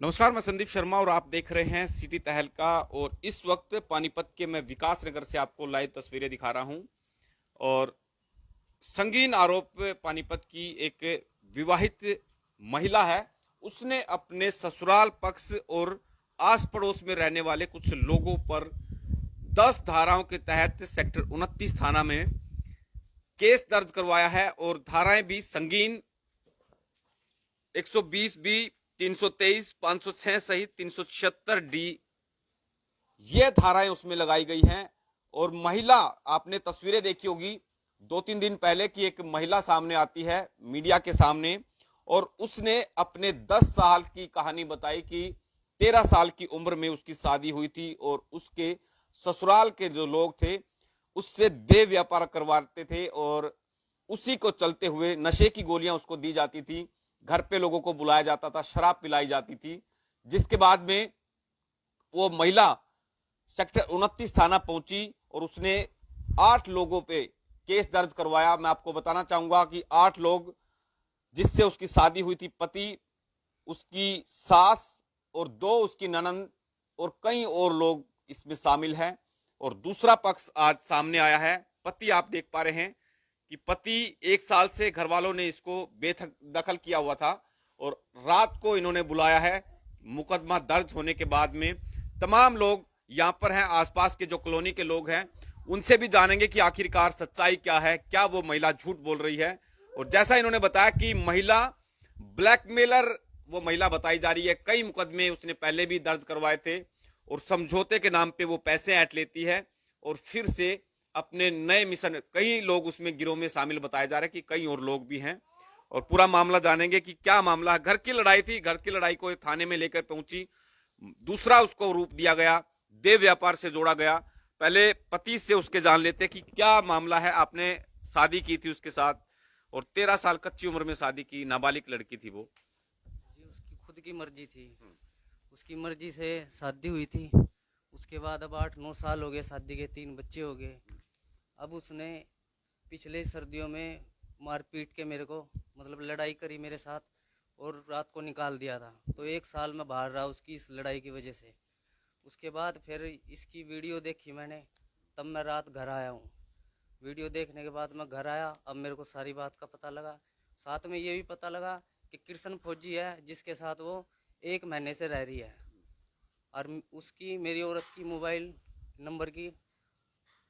नमस्कार, मैं संदीप शर्मा और आप देख रहे हैं सिटी तहलका। और इस वक्त पानीपत के मैं विकास नगर से आपको लाइव तस्वीरें दिखा रहा हूं। और संगीन आरोप पानीपत की एक विवाहित महिला है, उसने अपने ससुराल पक्ष और आस पड़ोस में रहने वाले कुछ लोगों पर 10 धाराओं के तहत सेक्टर 29 थाना में केस दर्ज करवाया है। और धाराएं भी संगीन 120 बी, 323, 506 सहित 376 डी, ये धाराएं उसमें लगाई गई हैं। और महिला, आपने तस्वीरें देखी होगी 2-3 दिन पहले की, एक महिला सामने आती है मीडिया के सामने और उसने अपने 10 साल की कहानी बताई कि 13 साल की उम्र में उसकी शादी हुई थी और उसके ससुराल के जो लोग थे उससे देह व्यापार करवाते थे और उसी को चलते हुए नशे की गोलियां उसको दी जाती थी, घर पे लोगों को बुलाया जाता था, शराब पिलाई जाती थी। जिसके बाद में वो महिला सेक्टर 29 थाना पहुंची और उसने 8 लोगों पे केस दर्ज करवाया। मैं आपको बताना चाहूंगा कि 8 लोग जिससे उसकी शादी हुई थी, पति, उसकी सास और 2 उसकी ननंद और कई और लोग इसमें शामिल हैं। और दूसरा पक्ष आज सामने आया है। पति, आप देख पा रहे हैं कि पति 1 साल से घर वालों ने इसको बेदखल किया हुआ था और रात को इन्होंने बुलाया है। मुकदमा दर्ज होने के बाद में तमाम लोग यहां पर हैं, आसपास के जो कॉलोनी के लोग हैं उनसे भी जानेंगे कि आखिरकार सच्चाई क्या है, क्या वो महिला झूठ बोल रही है। और जैसा इन्होंने बताया कि महिला ब्लैकमेलर वो महिला बताई जा रही है, कई मुकदमे उसने पहले भी दर्ज करवाए थे और समझौते के नाम पे वो पैसे ऐंठ लेती है और फिर से अपने नए मिशन, कई लोग उसमें गिरोह में शामिल बताया जा रहा है कि कई और लोग भी हैं। और पूरा मामला जानेंगे कि क्या मामला, घर की लड़ाई थी, घर की लड़ाई को थाने में लेकर पहुंची, दूसरा उसको रूप दिया गया, देह व्यापार से जोड़ा गया। पहले पति से उसके जान लेते कि क्या मामला है। आपने शादी की थी उसके साथ और 13 साल कच्ची उम्र में शादी की, नाबालिग लड़की थी वो जी। उसकी खुद की मर्जी थी, उसकी मर्जी से शादी हुई थी। उसके बाद अब 8-9 साल हो गए शादी के, 3 बच्चे हो गए। अब उसने पिछले सर्दियों में मार पीट के मेरे को, मतलब लड़ाई करी मेरे साथ और रात को निकाल दिया था। तो 1 साल में बाहर रहा उसकी इस लड़ाई की वजह से। उसके बाद फिर इसकी वीडियो देखी मैंने, तब मैं रात घर आया हूँ। वीडियो देखने के बाद मैं घर आया, अब मेरे को सारी बात का पता लगा। साथ में ये भी पता लगा कि कृष्ण फौजी है जिसके साथ वो 1 महीने से रह रही है और उसकी, मेरी औरत की मोबाइल नंबर की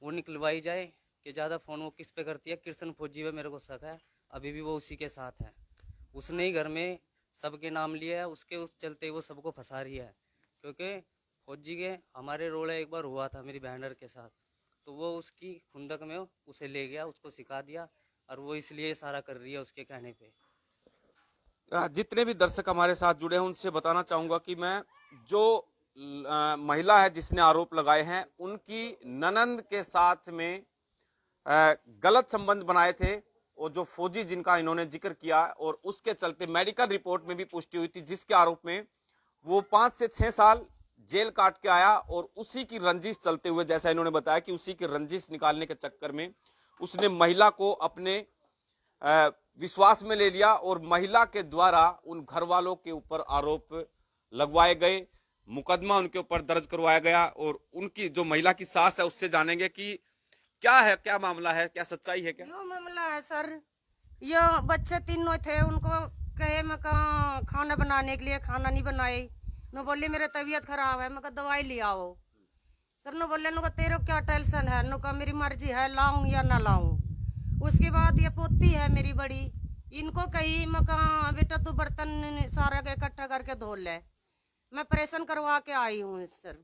वो निकलवाई जाए कि ज़्यादा फ़ोन वो किस पे करती है। कृष्ण फौजी पे मेरे को शक है, अभी भी वो उसी के साथ है। उसने ही घर में सबके नाम लिया है, उसके उस चलते वो सबको फंसा रही है। क्योंकि फौजी के हमारे रोड़ा एक बार हुआ था मेरी बहनर के साथ, तो वो उसकी खुंदक में उसे ले गया, उसको सिखा दिया और वो इसलिए सारा कर रही है उसके कहने पे। जितने भी दर्शक हमारे साथ जुड़े हैं उनसे बताना चाहूंगा कि मैं जो महिला है जिसने आरोप लगाए हैं, उनकी ननंद के साथ में गलत संबंध बनाए थे और जो फौजी जिनका इन्होंने जिक्र किया, और उसके चलते मेडिकल रिपोर्ट में भी पुष्टि हुई थी जिसके आरोप में वो 5 से 6 साल जेल काट के आया। और उसी की रंजिश चलते हुए, जैसा इन्होंने बताया कि उसी की रंजिश निकालने के चक्कर में उसने महिला को अपने विश्वास में ले लिया और महिला के द्वारा उन घर वालों के ऊपर आरोप लगवाए गए, मुकदमा उनके ऊपर दर्ज करवाया गया। और उनकी जो महिला की सास है उससे जानेंगे कि क्या है, क्या मामला है, क्या सच्चाई है क्या। यो मामला है सर, यो बच्चे तीनों थे, उनको कहे मैं कहा खाना बनाने के लिए, खाना नहीं बनाए। मैं बोली मेरी तबीयत खराब है, मैं कहा दवाई ले आओ। सर ने बोले नुका तेरे क्या टेंशन है, नुका मेरी मर्जी है लाऊं या ना लाऊं। उसके बाद ये पोती है मेरी बड़ी, इनको कही मैं कहा बेटा तू बर्तन सारा इकट्ठा करके धो ले, मैं ऑपरेशन करवा के आई हूँ सर।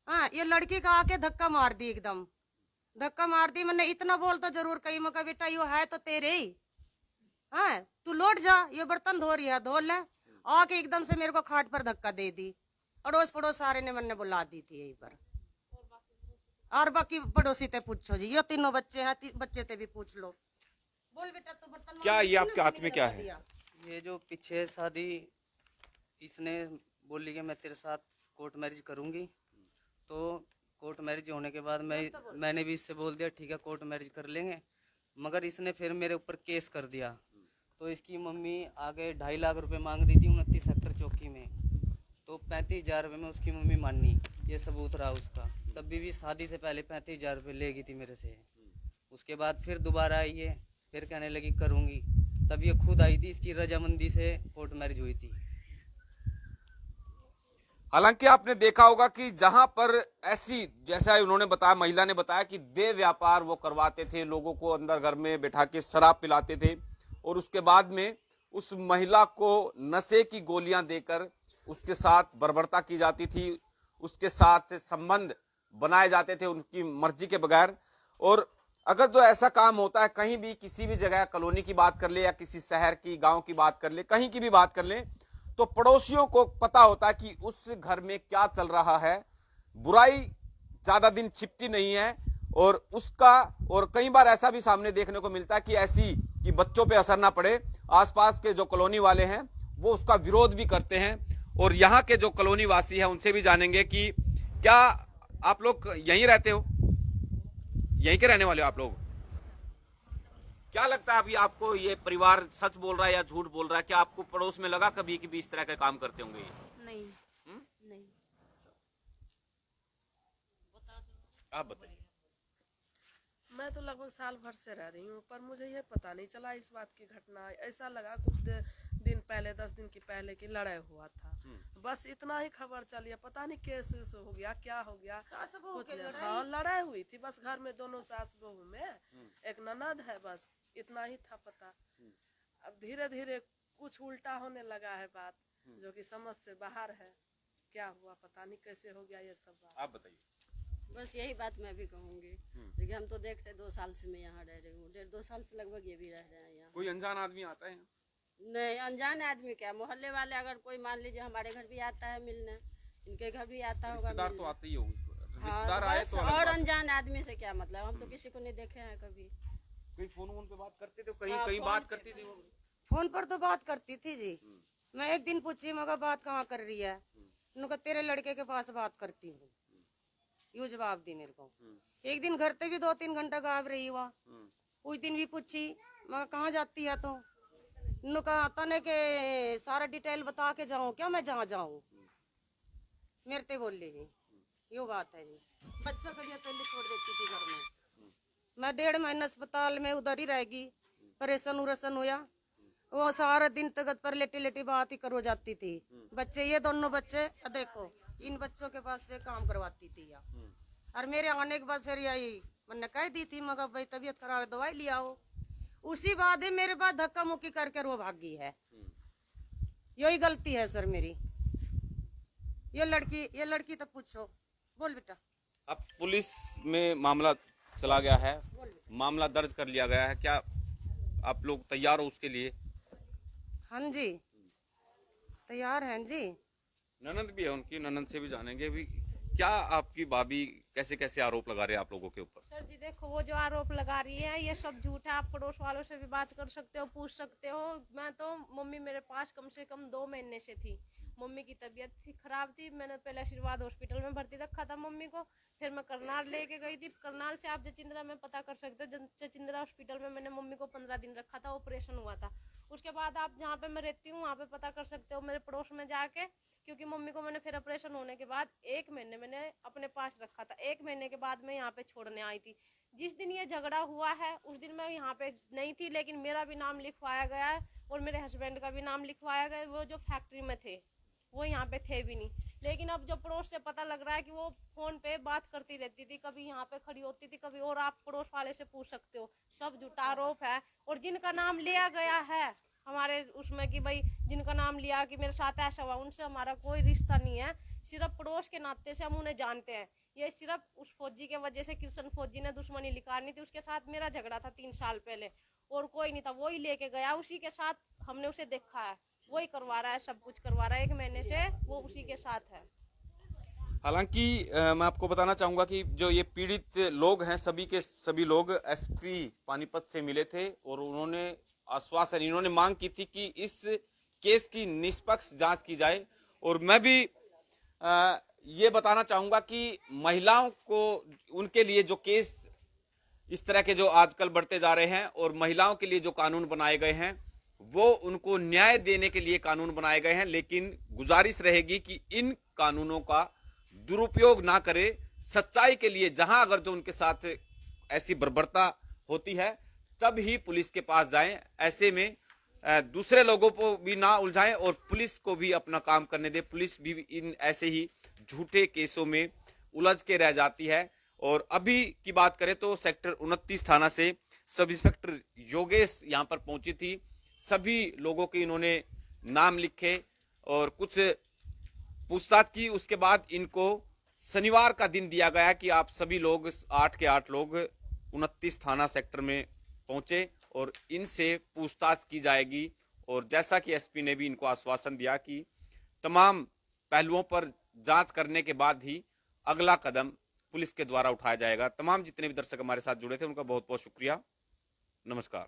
हाँ, ये लड़की का आके धक्का मार दी, एकदम धक्का मार दी। मैंने इतना बोल तो जरूर कही, मैं कहा बेटा यो है तो तेरे ही, हाँ तू लौट जा, ये बर्तन धो रही है धो ले। आके एकदम से मेरे को खाट पर धक्का दे दी। अड़ोस पड़ोस सारे ने मैंने बुला दी थी यहीं पर। और बाकी पड़ोसी ते पूछो जी, ये तीनों बच्चे हैं, बच्चे ते भी पूछ लो। बोल बेटा तू बर्तन क्या ये आपके हाथ में क्या है। ये जो पीछे शादी इसने बोली कि मैं तेरे साथ कोर्ट मैरिज करूंगी, तो कोर्ट मैरिज होने के बाद मैंने भी इससे बोल दिया ठीक है कोर्ट मैरिज कर लेंगे। मगर इसने फिर मेरे ऊपर केस कर दिया। तो इसकी मम्मी आगे 2.5 लाख रुपए मांग रही थी 29 सेक्टर चौकी में। तो 35,000 रुपये में उसकी मम्मी मानी, ये सबूत रहा उसका। तब भी शादी से पहले 35,000 रुपये ले गई थी मेरे से। उसके बाद फिर दोबारा आई है, फिर कहने लगी करूँगी। तब ये खुद आई थी, इसकी रजामंदी से कोर्ट मैरिज हुई थी। हालांकि आपने देखा होगा कि जहां पर ऐसी, जैसा उन्होंने बताया, महिला ने बताया कि देह व्यापार वो करवाते थे, लोगों को अंदर घर में बैठा के शराब पिलाते थे और उसके बाद में उस महिला को नशे की गोलियां देकर उसके साथ बर्बरता की जाती थी, उसके साथ संबंध बनाए जाते थे उनकी मर्जी के बगैर। और अगर जो ऐसा काम होता है कहीं भी, किसी भी जगह, कॉलोनी की बात कर ले या किसी शहर की, गांव की बात कर ले, कहीं की भी बात कर ले, तो पड़ोसियों को पता होता है कि उस घर में क्या चल रहा है। बुराई ज्यादा दिन छिपती नहीं है और उसका, और कई बार ऐसा भी सामने देखने को मिलता है कि ऐसी कि बच्चों पे असर ना पड़े, आसपास के जो कॉलोनी वाले हैं वो उसका विरोध भी करते हैं। और यहाँ के जो कॉलोनी वासी हैं उनसे भी जानेंगे कि क्या आप लोग यहीं रहते हो, यहीं के रहने वाले हो आप लोग? क्या लगता है अभी आपको, ये परिवार सच बोल रहा है या झूठ बोल रहा है? क्या आपको पड़ोस में लगा कभी कि भी इस तरह के काम करते होंगे ये? नहीं। नहीं। आप बताइए। मैं तो लगभग साल भर से रह रही हूँ, पर मुझे ये पता नहीं चला इस बात की घटना। ऐसा लगा कुछ दिन पहले, 10 दिन की पहले की लड़ाई हुआ था, बस इतना ही खबर चली। पता नहीं केस वेस हो गया, क्या हो गया, कुछ हाँ लड़ाई हुई थी बस घर में, दोनों सास बहू में, एक ननद है, बस इतना ही था पता। अब धीरे धीरे कुछ उल्टा होने लगा है बात, जो कि समझ से बाहर है। क्या हुआ पता नहीं, कैसे हो गया ये सब बात। आप बताइए। बस यही बात मैं भी कहूँगी, क्योंकि हम तो देखते 2 साल से मैं यहाँ रह रही हूँ, 1.5-2 साल से लगभग ये भी रह रहे हैं यहाँ। कोई अनजान आदमी आता है? नहीं, अनजान आदमी क्या, मोहल्ले वाले अगर कोई मान लीजिए हमारे घर भी आता है मिलने, इनके घर भी आता होगा रिश्तेदार तो मिलने। आते ही होंगे, हाँ, रिश्तेदार आए बस तो अलग और बात है। अनजान आदमी से क्या मतलब, हम तो किसी को नहीं देखे हैं कभी। कोई फोन पे बात करते थे, कहीं हाँ, कहीं फोन बात पे करती थी वो? फोन पर तो बात करती थी जी। मैं एक दिन पूछी, मगर बात कहाँ कर रही है? उन्होंने कहा तेरे लड़के के पास बात करती हूँ, यूँ जवाब दी मेरे को। एक दिन घर पे भी 2-3 घंटा गायब रही हुआ। उस दिन भी पूछी, मगर कहाँ जाती है तो? उन्होंने कहा तने के सारा डिटेल बता के जाऊँ क्या, मैं जहाँ जाऊँ? मेरे ते बोल लीजिए, यो बात है जी। बच्चा कभी पहले छोड़ देती थी घर में, मैं 1.5 महीना अस्पताल में उधर ही रहेगी, परेशान उरेशान हुआ। वो सारा दिन तक पर लेटी लेटी बात ही करो जाती थी। बच्चे, ये दोनों बच्चे देखो, इन बच्चों के पास से काम करवाती थी या। और मेरे आने के बाद फिर यही मैंने कह दी थी, मगर भाई तबीयत खराब है, दवाई लिया हो। उसी बाद मेरे पास धक्का मुक्की करके वो भागी है। यही गलती है सर मेरी। ये लड़की तो पूछो। बोल बेटा। अब पुलिस में मामला चला गया है, मामला दर्ज कर लिया गया है, क्या आप लोग तैयार हो उसके लिए? हाँ जी, तैयार हैं जी। ननद भी है उनकी, ननद से भी जानेंगे भी क्या आपकी भाभी कैसे कैसे आरोप लगा रहे हैं आप लोगों के ऊपर? सर जी देखो, वो जो आरोप लगा रही है ये सब झूठ है। आप पड़ोस वालों से भी बात कर सकते हो, पूछ सकते हो। मैं तो, मम्मी मेरे पास कम से कम 2 महीने से थी। मम्मी की तबीयत खराब थी, मैंने पहले आशीर्वाद हॉस्पिटल में भर्ती रखा था मम्मी को, फिर मैं करनाल लेके गई थी। करनाल से आप जचिंद्रा में पता कर सकते हो, जचिंद्रा हॉस्पिटल में मैंने मम्मी को 15 दिन रखा था, ऑपरेशन हुआ था। उसके बाद आप जहाँ पे मैं रहती हूँ वहाँ पे पता कर सकते हो मेरे पड़ोस में जाके, क्योंकि मम्मी को मैंने फिर ऑपरेशन होने के बाद 1 महीने मैंने अपने पास रखा था। 1 महीने के बाद मैं यहाँ पे छोड़ने आई थी। जिस दिन ये झगड़ा हुआ है उस दिन मैं यहाँ पे नहीं थी, लेकिन मेरा भी नाम लिखवाया गया है और मेरे हस्बैंड का भी नाम लिखवाया गया है। वो जो फैक्ट्री में थे वो यहाँ पे थे भी नहीं, लेकिन अब जो पड़ोस से पता लग रहा है कि वो फोन पे बात करती रहती थी, कभी यहाँ पे खड़ी होती थी कभी, और आप पड़ोस वाले से पूछ सकते हो, सब झूठा आरोप है। और जिनका नाम लिया गया है हमारे उसमें कि भाई जिनका नाम लिया कि मेरे साथ ऐसा हुआ, उनसे हमारा कोई रिश्ता नहीं है, सिर्फ पड़ोस के नाते से हम उन्हें जानते हैं। ये सिर्फ उस फौजी के वजह से, कृष्ण फौजी ने दुश्मनी निकालनी थी, उसके साथ मेरा झगड़ा था 3 साल पहले, और कोई नहीं था, वही लेके गया, उसी के साथ हमने उसे देखा है, वही करवा रहा है, सब कुछ करवा रहा है। 1 महीने से वो उसी के साथ है। हालांकि मैं आपको बताना चाहूंगा कि जो ये पीड़ित लोग हैं, सभी के सभी लोग एसपी पानीपत से मिले थे और उन्होंने आश्वासन, इन्होंने मांग की थी कि इस केस की निष्पक्ष जांच की जाए। और मैं भी ये बताना चाहूंगा कि महिलाओं को, उनके लिए जो केस इस तरह के जो आजकल बढ़ते जा रहे हैं और महिलाओं के लिए जो कानून बनाए गए हैं वो उनको न्याय देने के लिए कानून बनाए गए हैं, लेकिन गुजारिश रहेगी कि इन कानूनों का दुरुपयोग ना करे। सच्चाई के लिए जहां अगर जो उनके साथ ऐसी बर्बरता होती है तब ही पुलिस के पास जाएं। ऐसे में दूसरे लोगों को भी ना उलझाएं और पुलिस को भी अपना काम करने दे। पुलिस भी इन ऐसे ही झूठे केसों में उलझ के रह जाती है। और अभी की बात करें तो सेक्टर 29 थाना से सब इंस्पेक्टर योगेश यहां पर पहुंची थी। सभी लोगों के इन्होंने नाम लिखे और कुछ पूछताछ की। उसके बाद इनको शनिवार का दिन दिया गया कि आप सभी लोग 8 के 8 लोग 29 थाना सेक्टर में पहुंचे और इनसे पूछताछ की जाएगी। और जैसा कि एसपी ने भी इनको आश्वासन दिया कि तमाम पहलुओं पर जांच करने के बाद ही अगला कदम पुलिस के द्वारा उठाया जाएगा। तमाम जितने भी दर्शक हमारे साथ जुड़े थे उनका बहुत बहुत शुक्रिया। नमस्कार।